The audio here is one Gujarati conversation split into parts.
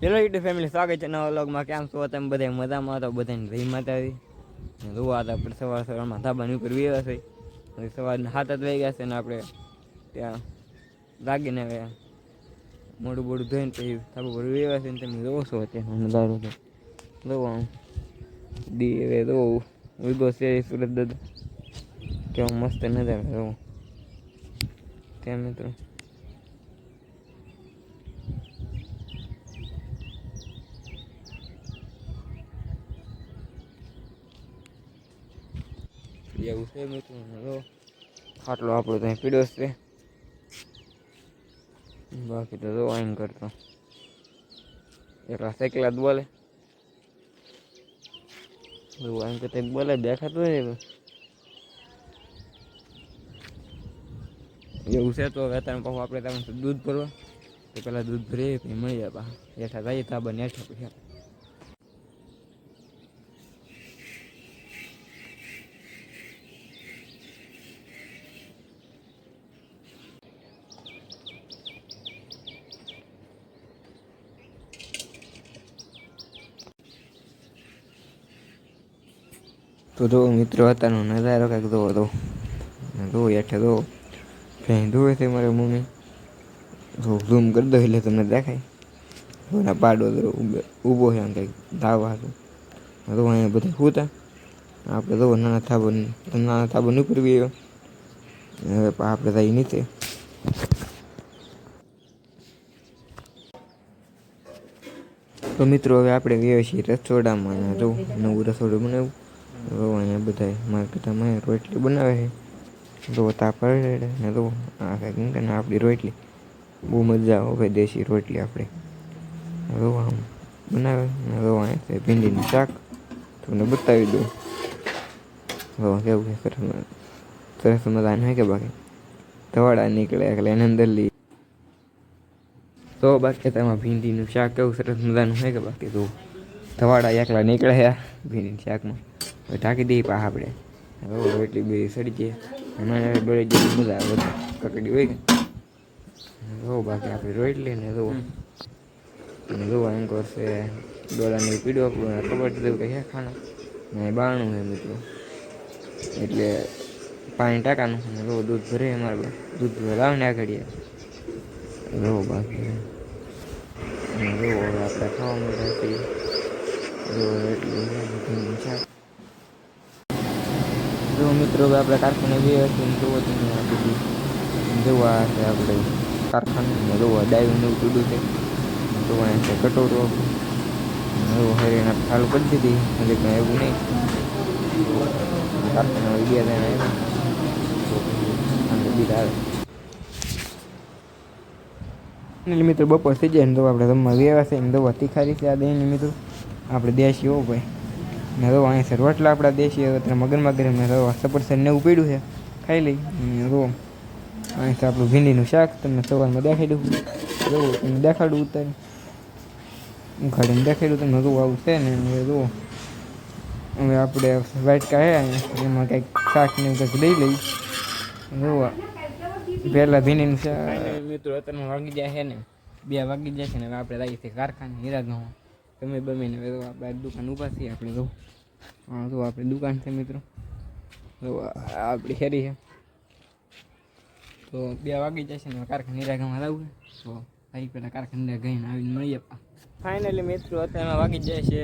હેલો યુટ્યુબ ફેમિલી, સ્વાગત છે નવા વ્લોગમાં. કેમ છો તમે બધા? મજામાં તો બધાને જય માતાજી. જોવા હતા આપણે સવારમાં ધાબાની ઉપર વ્યવા છે. સવારના 7 જ વાગ્યા છે ને આપણે ત્યાં લાગીને ગયા. મોડું બોડું ધોઈને પછી ધાબા પર વ્યવા છે ને તમે જોવો છો અત્યારે નજારો તો જોવો દી તો ઉગો છે સુરત દાદા કેવો મસ્ત નજારો જોવો ત્યાં મિત્રો. એવું છે મિત્રો, ખાટલો આપણો ત્યાં પીડો છે. બાકી તો જો આમ કરતો એકલા સાયકલ જ બોલે આમ કરતા બોલે દેખાતું હોય એવું છે. તો હવે અત્યારે પાછું આપણે ત્યાં દૂધ ભરવા તો પેલા દૂધ ભરીએ પછી મળી જાય પાછા હેઠા જઈએ ધાબા ને હેઠા પછી. તો જો મિત્રો અત્યારનો નજારો કાંઈક જોવો તો જો હેઠે જો ક્યાંય ધોવે છે મારી મમ્મી. ઝૂમ કરી દો એટલે તમને દેખાય. એના પાડો ઊભો છે આમ કંઈક ધાવા હતો તો અહીંયા બધા સૂતા આપણે તો નાના થાબો ઉપર બી હવે આપણે થઈ નીચે. તો મિત્રો હવે આપણે ગયા છીએ રસોડામાં. જો નવું રસોડું બનાવ્યું. તો અહીંયા બધા માર્કેટમાં રોટલી બનાવે છે. તો તાપ પડે ને તો આ કંઈક ને આપણી રોટલી બહુ મજા આવે ભાઈ, દેશી રોટલી આપણે તો આમ બનાવે ને. તો અહીંયા ભીંડીનું શાક તમને બતાવી દઉં. હો કેવું છે સરસ મજાનું હોય કે બાકી ધવાડા નીકળે એટલે એને અંદર લઈ તો બાકી તેમાં ભીંડીનું શાક કેવું સરસ મજાનું હોય કે બાકી તો ધવાડા એકલા નીકળે ભીંડીનું શાકમાં ઢાંકી દઈએ પાછા આપણે. એટલી બધી સડી જાય એમાં બળી જાય મજા આવે કકડી હોય કે બાકી આપણે રોઈ લઈને જોવા એમ કરશે ડોળાની પીડો ખબર દેવું કે હે ખાના ને બારણું છે મિત્રો એટલે પાણી ટાંકાનું દૂધ ભરે અમારે દૂધ લાવ ને આગળ બાકી આપણે ખાવા મળે જો મિત્રો આપણે કારખાને બે હતી જોવો તમે આ બધું જોવા છે આપણે કારખાનું જોવા ડાયું એવું ટૂડું છે જોવા છે કટોરો હરીને ચાલુ કરી દીધી હજી કંઈ એવું નહીં. કારખાના ગયા બીજા આવે મિત્રો બપોર થઈ જાય ને તો આપણે રમવા વ્યવા છે ને દવા તીખારી છે આ દહીંની મિત્રો આપણે દેશી હો ભાઈ ને તો અહીંયા છે રોટલા આપણા દેશી અત્યારે મગર મેં તો સપરસન ને એવું પડ્યું છે ખાઈ લઈ રો અહીં છે આપણું ભીંડીનું શાક તમને સવારમાં દેખાડી દઉં જોવું તમને દેખાડું ઉતારે ઉખાડીને દેખાડ્યું તમને જો આવું છે ને હવે જુઓ હવે આપણે વાટકા હે એમાં કંઈક શાક ને કંઈક લઈ લઈ જોવા પહેલાં ભીંડીનું શાક મિત્રો અત્યારમાં વાગી જાય છે ને 2 વાગી જાય છે ને હવે આપણે લાગી છે કારખાને હીરાગમાં તમે બમીને હવે આપણે દુકાન ઊભા છીએ આપણે જો હા જો આપણી દુકાન છે મિત્રો જો આપણી હેરી છે તો 2 વાગી જાય છે ને કારખાને હીરાગમાં લાવવું તો ભાઈ પેલા કારખાને ગઈને આવીને મળીએ. ફાઇનલી મિત્રો અત્યારમાં વાગી જાય છે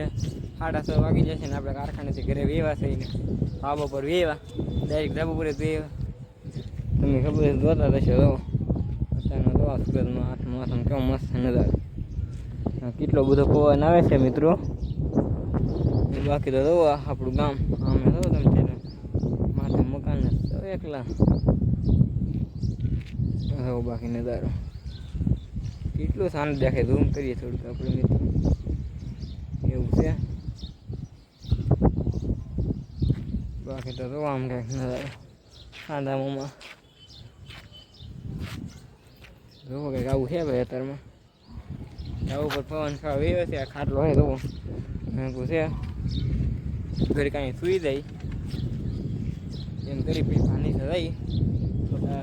6:30 વાગી જાય છે ને આપણે કારખાનેથી ઘરે વેવા થઈને ધાબા પર વેવા ડાયરેક્ટ ધાબા પર જ વેવા તમે ખબર જોતા થશે તો અત્યારનો તો સુરતમાં આઠમાં કેવો મસ્ત નજારો કેટલો બધો પવન આવે છે મિત્રો. બાકી તો જોવા આપણું ગામ આમે જો તમે માથે મકાન તો એકલા હવે બાકી નજારો કેટલું શાંત દેખાય ઝૂમ કરીએ થોડુંક આપણે મિત્રો એવું છે. બાકી તો જોવા આમ કંઈક નજારો સાંધામાં જોવો કંઈક આવું છે ભાઈ અત્યારમાં આવું પર પવન ખાવા વેવે છે આ ખાટલો હોય જોવો છે ઘરે કાંઈ સુઈ જાય એમ કરી પછી પાણી જાય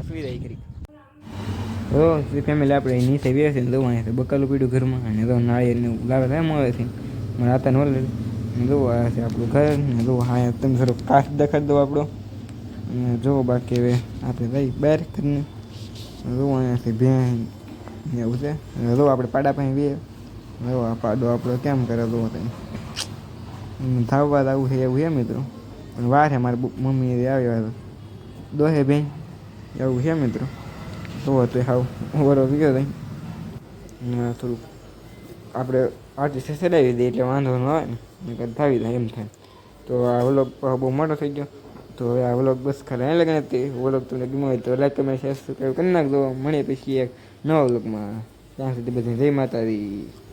સુઈ જાય કરી તો જે ફેમિલી આપણે નીચે બે છે ને દવા અહીંયા બકાલું પીડ્યું ઘરમાં અને તો નાળિયેરને લાવે એમ આવે છે મારા હાથા ન લે જોવો આ છે આપણું ઘર ને જોવો હા તમે થોડોક કાચ દેખાડી દો આપણો અને જોવો બાકી હવે આપણે જઈ બહાર કરીને જોવો અહીંયાથી ભેં એવું છે જો આપણે પાડા પાસે બે જો આ પાડો આપણો કેમ કરે જોવો તમે ધાવવા આવું છે એવું છે મિત્રો પણ વાર છે મારી મમ્મી આવ્યા દોહે બેન એવું છે મિત્રો તો હતું હાવ ઓવરો ગયો તઈ થોડુંક આપણે આર્ટિસ્ટ ચડાવી દઈએ એટલે વાંધો ન આવે ને કદ થાવી જાય એમ થાય તો આ વ્લોગ બહુ મોટો થઈ ગયો તો હવે આ વ્લોગ બસ ખાલી અહીં લગે નથી વ્લોગ તમને ગમ્યો હોય તો લાઈક કમેન્ટ શેર સબસ્ક્રાઈબ કરી નાખજો મળીએ પછી એક નવા વ્લોગમાં ત્યાં સુધી બધી જય માતાજી.